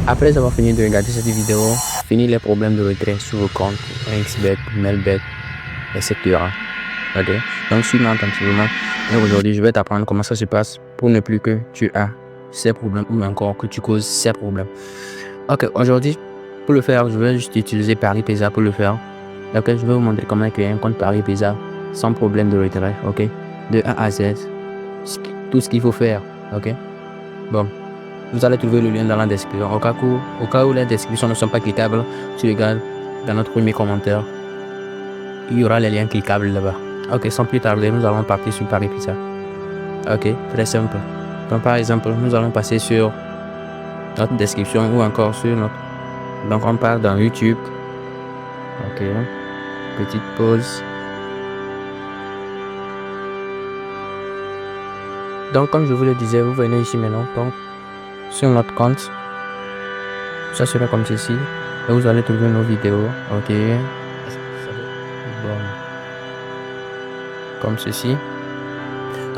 Après avoir fini de regarder cette vidéo, fini les problèmes de retrait sur vos comptes, XBet, Melbet, etc. Ok, donc suis-moi attentivement et aujourd'hui je vais t'apprendre comment ça se passe pour ne plus que tu as ces problèmes ou encore que tu causes ces problèmes. Ok, aujourd'hui pour le faire, je vais juste utiliser PariPesa pour le faire. Ok, je vais vous montrer comment créer un compte PariPesa sans problème de retrait. Ok, de A à Z, tout ce qu'il faut faire. Ok, bon. Vous allez trouver le lien dans la description. Au cas où les descriptions ne sont pas cliquables, tu regardes dans notre premier commentaire. Il y aura les liens cliquables là-bas. Ok, sans plus tarder, nous allons partir sur PariPesa. Ok, très simple. Donc par exemple, nous allons passer sur notre description ou encore sur notre... Donc on part dans YouTube. Ok, petite pause. Donc comme je vous le disais, vous venez ici maintenant. Donc sur notre compte, ça sera comme ceci. Et vous allez trouver nos vidéos. Ok. Bon. Comme ceci.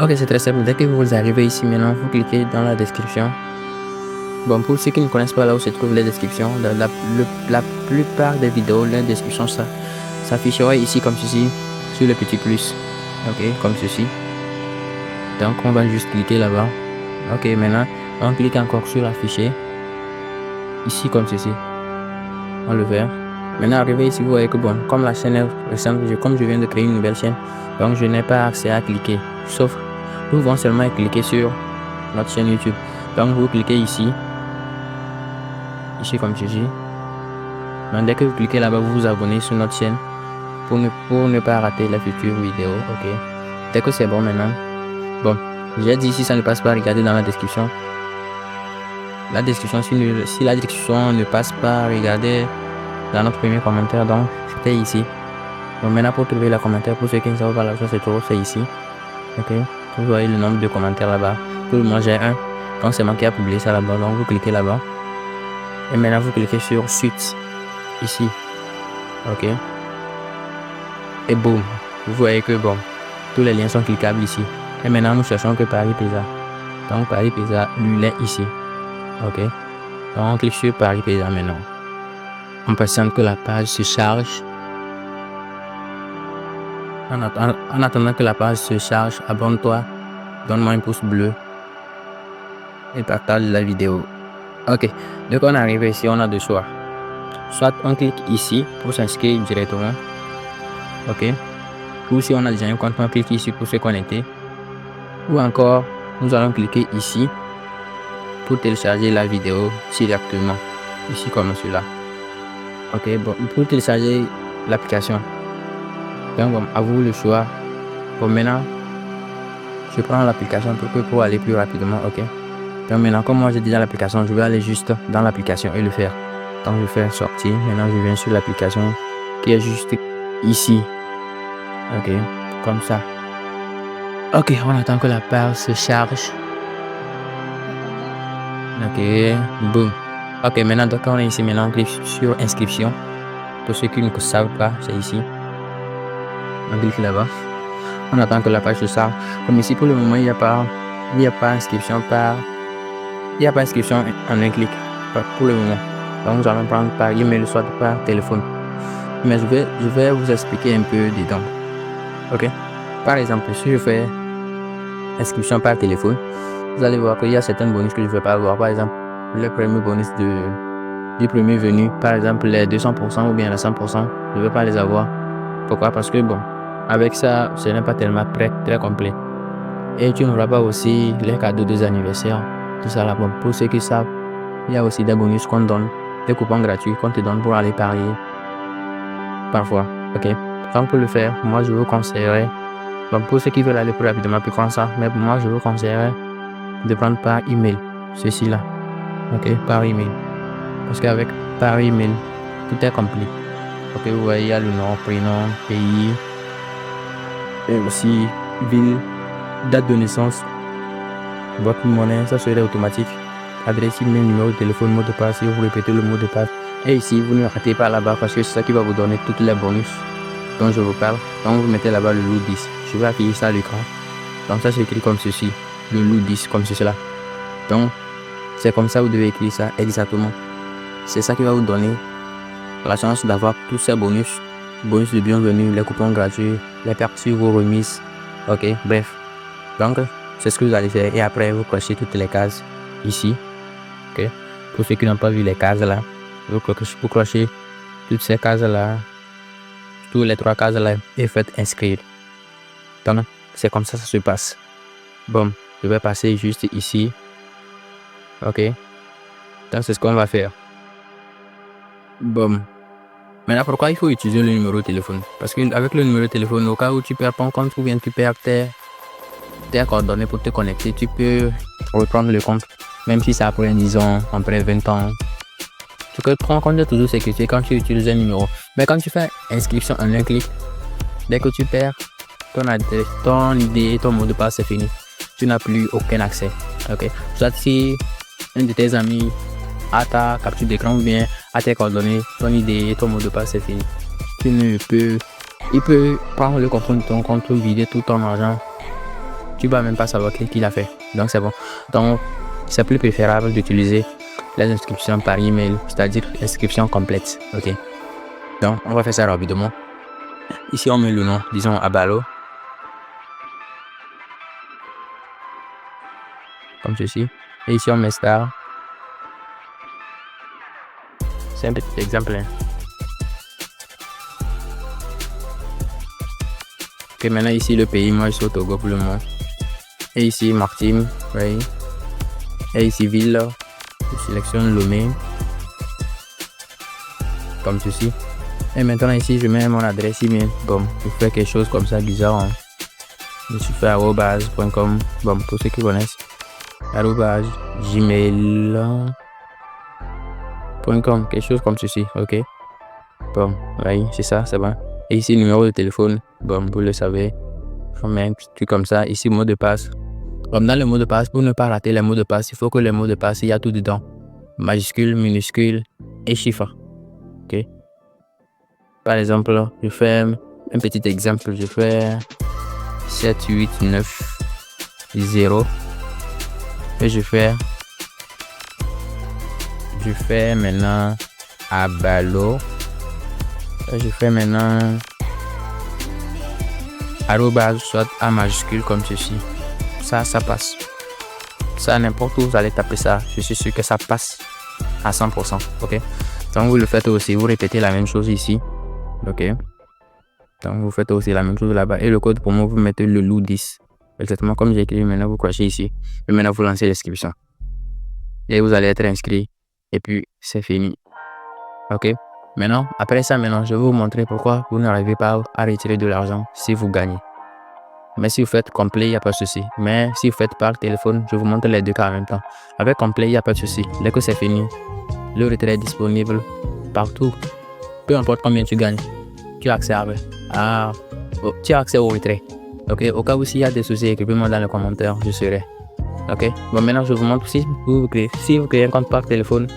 Ok, c'est très simple. Dès que vous arrivez ici maintenant, vous cliquez dans la description. Bon, pour ceux qui ne connaissent pas là où se trouvent les descriptions, la plupart des vidéos, les descriptions s'affichera ici comme ceci, sur le petit plus. Ok, comme ceci. Donc on va juste cliquer là-bas. Ok, maintenant on clique encore sur afficher. Ici comme ceci. On le fait. Maintenant arrivé ici, vous voyez que bon, comme la chaîne est récente, comme je viens de créer une nouvelle chaîne, donc je n'ai pas accès à cliquer. Sauf, nous pouvons seulement cliquer sur notre chaîne YouTube. Donc vous cliquez ici comme ceci. Donc, dès que vous cliquez là-bas, vous vous abonnez sur notre chaîne pour ne pas rater les futures vidéos. Ok. Dès que c'est bon maintenant. Bon, j'ai dit si ça ne passe pas, regardez dans la description. La description, si la description ne passe pas, regardez dans notre premier commentaire. Donc c'était ici. Donc maintenant pour trouver le commentaire, pour ceux qui ne savent pas la chose c'est trop, c'est ici. Ok. Vous voyez le nombre de commentaires là-bas. Pour moi j'ai un. Donc c'est moi qui a publié ça là-bas. Donc vous cliquez là-bas. Et maintenant vous cliquez sur suite. Ici. Ok. Et boum. Vous voyez que bon. Tous les liens sont cliquables ici. Et maintenant nous cherchons que PariPesa. Donc PariPesa, lui, il est ici. Ok. Donc on clique sur PariPesa maintenant. On patiente que la page se charge. En attendant que la page se charge, abonne-toi, donne-moi un pouce bleu et partage la vidéo. Ok, donc on est arrivé ici, on a deux choix. Soit on clique ici pour s'inscrire directement. Ok. Ou si on a déjà un compte, on clique ici pour se connecter. Ou encore, nous allons cliquer ici pour télécharger la vidéo directement. Ici comme celui-là. Ok, bon, pour télécharger l'application. Donc bon, à vous le choix. Bon maintenant, je prends l'application pour aller plus rapidement. Ok. Donc maintenant, comme moi j'ai déjà l'application, je vais aller juste dans l'application et le faire. Donc je fais sortir. Maintenant je viens sur l'application qui est juste ici. Ok, comme ça. Ok, on attend que la page se charge. Ok, boum. Ok, maintenant donc on est ici. Maintenant on clique sur inscription. Pour ceux qui ne savent pas, c'est ici. On clique là-bas. On attend que la page se charge. Comme ici pour le moment il n'y a pas inscription en un clic pour le moment. Donc nous allons prendre par email soit par téléphone. Mais je vais vous expliquer un peu dedans. Ok. Par exemple, si je fais inscription par téléphone, vous allez voir qu'il y a certains bonus que je ne vais pas avoir. Par exemple, le premier bonus du premier venu, par exemple les 200% ou bien les 100%, je ne vais pas les avoir. Pourquoi? Parce que bon, avec ça, ce n'est pas tellement très complet. Et tu n'auras pas aussi les cadeaux des anniversaires. Tout ça là, bon, pour ceux qui savent, il y a aussi des bonus qu'on donne, des coupons gratuits qu'on te donne pour aller parier. Parfois, ok. Donc pour le faire, moi je vous conseillerais, bon, pour ceux qui veulent aller plus rapidement, plus comme ça, mais pour moi je vous conseillerais de prendre par email, ceci là, ok, par email. Parce qu'avec par email, tout est complet. Ok, vous voyez, il y a le nom, prénom, pays, et aussi ville, date de naissance, votre monnaie, ça serait automatique. Adresse email, numéro de téléphone, mot de passe, et vous répétez le mot de passe. Et ici, vous ne ratez pas là-bas parce que c'est ça qui va vous donner toutes les bonus dont je vous parle. Donc vous mettez là-bas le loup 10. Je vais afficher ça à l'écran. Donc ça s'écrit comme ceci. Le loup 10 comme ceci là. Donc c'est comme ça vous devez écrire ça exactement. c'est ça qui va vous donner la chance d'avoir tous ces bonus de bienvenue, les coupons gratuits, les pertes sur vos remises. Ok, bref. Donc, c'est ce que vous allez faire. Et après, vous cochez toutes les cases ici. Ok. Pour ceux qui n'ont pas vu les cases là, vous cochez toutes ces cases là, toutes les 3 cases là, et faites inscrire. Donc, c'est comme ça que ça se passe. Bon, je vais passer juste ici. Ok. Donc, c'est ce qu'on va faire. Bon. Maintenant, pourquoi il faut utiliser le numéro de téléphone? Parce qu'avec le numéro de téléphone, au cas où tu perds ton compte ou bien tu perds tes coordonnées pour te connecter, tu peux reprendre le compte. Même si c'est après 10 ans, après 20 ans. Tu peux prendre compte de toujours sécurité quand tu utilises un numéro. Mais quand tu fais inscription en un clic, dès que tu perds ton adresse, ton ID et ton mot de passe, c'est fini. Tu n'as plus aucun accès. Ok. Soit si un de tes amis a ta capture d'écran ou bien à tes coordonnées, ton ID et ton mot de passe, c'est fini. Il peut prendre le contrôle de ton compte, vider tout ton argent. Tu vas même pas savoir qui l'a fait. Donc c'est bon. Donc c'est plus préférable d'utiliser les inscriptions par email, c'est-à-dire inscription complète. Ok. Donc on va faire ça rapidement. Ici on met le nom, disons Abalo. Comme ceci. Et ici on met star. C'est un petit exemple. Hein. Ok, maintenant ici le pays, moi je suis au Togo pour le moment. Et ici Martin, oui. Et ici ville, je sélectionne Lomé. Comme ceci. Et maintenant ici je mets mon adresse email. Bon, je fais quelque chose comme ça bizarre. Hein. Je suis fait @gmail.com. Bon, pour ceux qui connaissent. @gmail.com, quelque chose comme ceci, ok. Bon, oui, c'est ça, c'est bon. Et ici, numéro de téléphone, bon, vous le savez. Je mets un petit truc comme ça. Ici, mot de passe. Comme dans le mot de passe, pour ne pas rater les mots de passe, il faut que les mots de passe, il y a tout dedans. Majuscule, minuscule et chiffre. Ok. Par exemple, je fais un petit exemple. Je fais 7, 8, 9, 0. Et je fais maintenant Abalo. Et je fais maintenant arrobase, soit A majuscule comme ceci. Ça passe. Ça, n'importe où vous allez taper ça, je suis sûr que ça passe à 100%. Ok. Donc vous le faites aussi, vous répétez la même chose ici. Ok. Donc vous faites aussi la même chose là-bas. Et le code pour moi, vous mettez le loup 10. Exactement comme j'ai écrit. Maintenant vous crochez ici. Et maintenant vous lancez l'inscription. Et vous allez être inscrit. Et puis c'est fini. Ok. Maintenant, après ça, je vais vous montrer pourquoi vous n'arrivez pas à retirer de l'argent si vous gagnez. Mais si vous faites complet, il n'y a pas de souci. Mais si vous faites par téléphone, je vous montre les deux cas en même temps. Avec complet, il n'y a pas de souci. Dès que c'est fini, le retrait est disponible partout. Peu importe combien tu gagnes, tu as accès tu as accès au retrait. Ok. Au cas où s'il y a des soucis, écrivez-moi dans les commentaires, je serai. Ok. Bon, maintenant je vous montre si vous créez un compte par téléphone,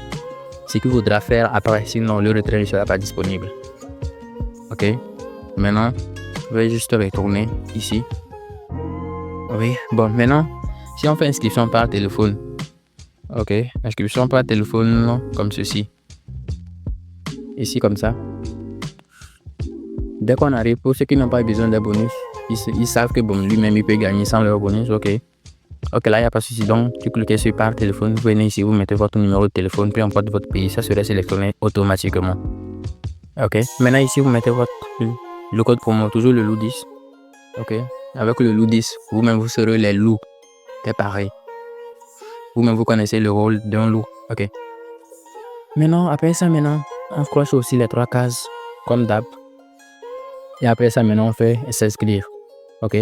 ce qu'il faudra faire après, sinon le retrait ne sera pas disponible. Ok. Maintenant, je vais juste retourner ici. Oui. Bon, maintenant, si on fait inscription par téléphone, ok, inscription par téléphone comme ceci. Ici comme ça. Dès qu'on arrive, pour ceux qui n'ont pas besoin de bonus, ils savent que bon, lui-même il peut gagner sans leur bonus. Ok. Ok, là il n'y a pas de souci. Donc tu cliquez sur par téléphone, vous venez ici, vous mettez votre numéro de téléphone, peu importe votre pays, ça serait sélectionné automatiquement. Ok. Maintenant ici vous mettez le code promo, toujours le loup 10. Ok. Avec le loup 10, vous-même vous serez les loups. C'est pareil. Vous-même vous connaissez le rôle d'un loup. Ok. Maintenant, après ça, on coche aussi les 3 cases comme d'hab. Et après ça, on fait s'inscrire. Ok.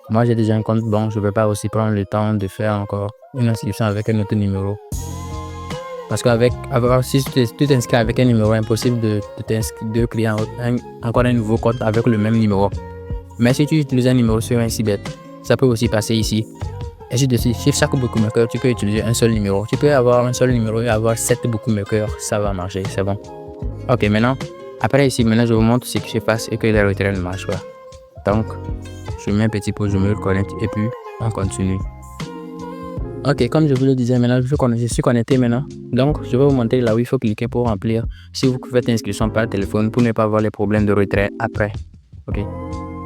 Moi, j'ai déjà un compte. Bon, je ne vais pas aussi prendre le temps de faire encore une inscription avec un autre numéro. Parce si tu t'inscris avec un numéro, impossible de créer encore un nouveau compte avec le même numéro. Mais si tu utilises un numéro sur un site, ça peut aussi passer ici. Et sur chaque bookmaker, tu peux utiliser un seul numéro. Tu peux avoir un seul numéro et avoir 7 bookmakers. Ça va marcher, c'est bon. Ok, maintenant, après ici, je vous montre ce qui se passe et que les retraits ne marchent pas. Donc, je mets un petit pause, je me reconnecte et puis on continue. Ok, comme je vous le disais maintenant, je suis connecté maintenant. Donc, je vais vous montrer là où il faut cliquer pour remplir. Si vous faites inscription par téléphone pour ne pas avoir les problèmes de retrait après. Ok.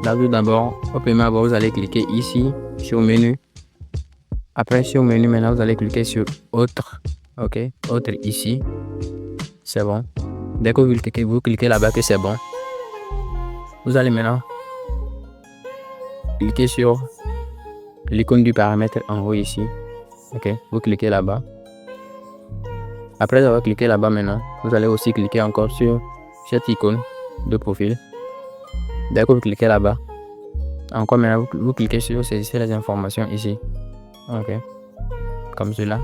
Là, tout d'abord, au premier abord, vous allez cliquer ici sur menu. Après, sur menu, maintenant, vous allez cliquer sur autre. Ok. Autre ici. C'est bon. Dès que vous cliquez là-bas que c'est bon. Vous allez maintenant cliquer sur l'icône du paramètre en haut ici. Ok, vous cliquez là-bas. Après avoir cliqué là-bas maintenant, vous allez aussi cliquer encore sur cette icône de profil. Dès que vous cliquez là-bas, encore maintenant, vous cliquez sur saisir les informations ici. Ok, comme cela.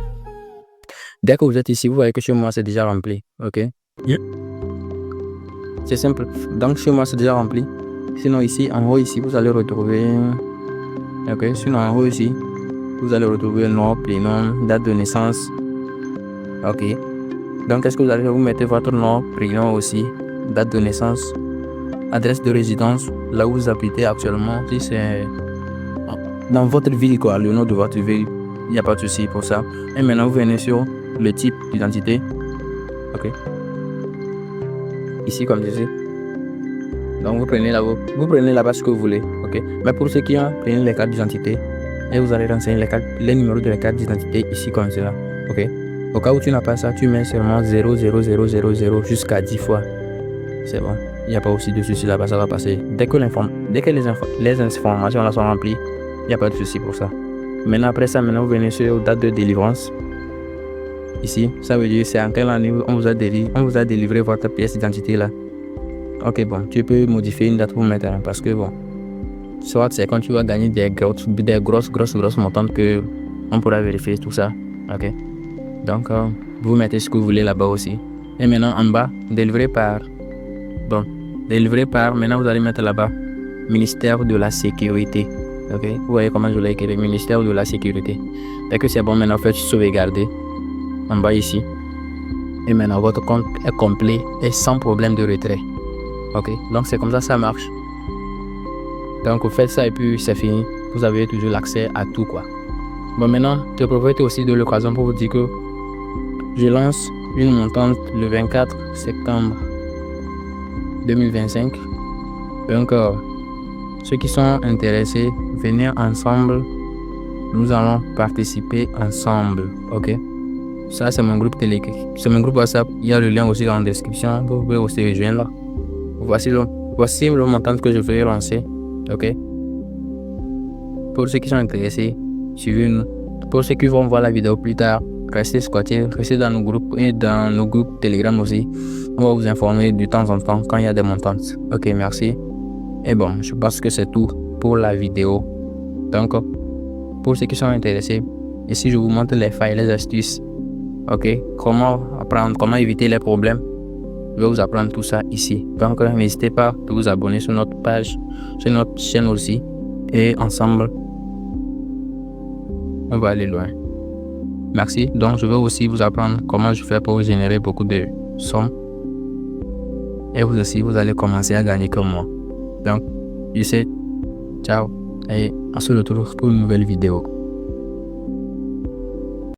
Dès que vous êtes ici, vous voyez que chez moi c'est déjà rempli. Ok, c'est simple. Donc chez moi c'est déjà rempli. Sinon ici, en haut ici, vous allez retrouver. Ok, sinon en haut ici, vous allez retrouver nom, prénom, date de naissance. Ok. Donc, qu'est-ce que vous allez faire? Vous mettez votre nom, prénom aussi, date de naissance, adresse de résidence, là où vous habitez actuellement. Si c'est dans votre ville, quoi, le nom de votre ville, il n'y a pas de souci pour ça. Et maintenant, vous venez sur le type d'identité. Ok. Ici, comme ceci. Donc, vous prenez là-bas ce que vous voulez. Ok. Mais pour ceux qui ont, prenez les cartes d'identité et vous allez renseigner les numéros de la carte d'identité ici, comme cela. Ok. Au cas où tu n'as pas ça, tu mets seulement 00000 jusqu'à 10 fois. C'est bon. Il n'y a pas aussi de souci là-bas, ça va passer. Dès que les informations là sont remplies, il n'y a pas de souci pour ça. Maintenant, après ça, vous venez sur date de délivrance. Ici, ça veut dire c'est en quelle année on vous a délivré votre pièce d'identité là. Ok, bon, tu peux modifier une date pour mettre parce que bon, soit c'est quand tu vas gagner des grosses montantes que on pourra vérifier tout ça. Ok. Donc, vous mettez ce que vous voulez là-bas aussi. Et maintenant, en bas, délivré par. Bon, délivré par. Maintenant, vous allez mettre là-bas ministère de la sécurité. Ok. Vous voyez comment je l'ai écrit, ministère de la sécurité. Dès que c'est bon, maintenant, faites sauvegarder. En bas ici. Et maintenant, votre compte est complet et sans problème de retrait. Ok. Donc, c'est comme ça, ça marche. Donc, vous faites ça et puis c'est fini. Vous avez toujours l'accès à tout, quoi. Bon, maintenant, je profite aussi de l'occasion pour vous dire que je lance une montante le 24 septembre 2025. Donc, ceux qui sont intéressés, venez ensemble. Nous allons participer ensemble. Ok. Ça, c'est mon groupe Telegram. C'est mon groupe WhatsApp. Il y a le lien aussi dans la description. Vous pouvez aussi rejoindre. Voici le montant que je vais lancer. Ok. Pour ceux qui sont intéressés, suivez-nous. Pour ceux qui vont voir la vidéo plus tard, restez squattés, restez dans nos groupes et dans nos groupes Telegram aussi. On va vous informer de temps en temps quand il y a des montants. Ok, merci. Et bon, je pense que c'est tout pour la vidéo. Donc, pour ceux qui sont intéressés, ici je vous montre les failles, les astuces. Ok, comment apprendre, comment éviter les problèmes. Je vais vous apprendre tout ça ici. Donc, n'hésitez pas de vous abonner sur notre page, sur notre chaîne aussi. Et ensemble, on va aller loin. Merci. Donc, je vais aussi vous apprendre comment je fais pour générer beaucoup de sommes. Et vous aussi, vous allez commencer à gagner comme moi. Donc, je sais, ciao. Et on se retrouve pour une nouvelle vidéo.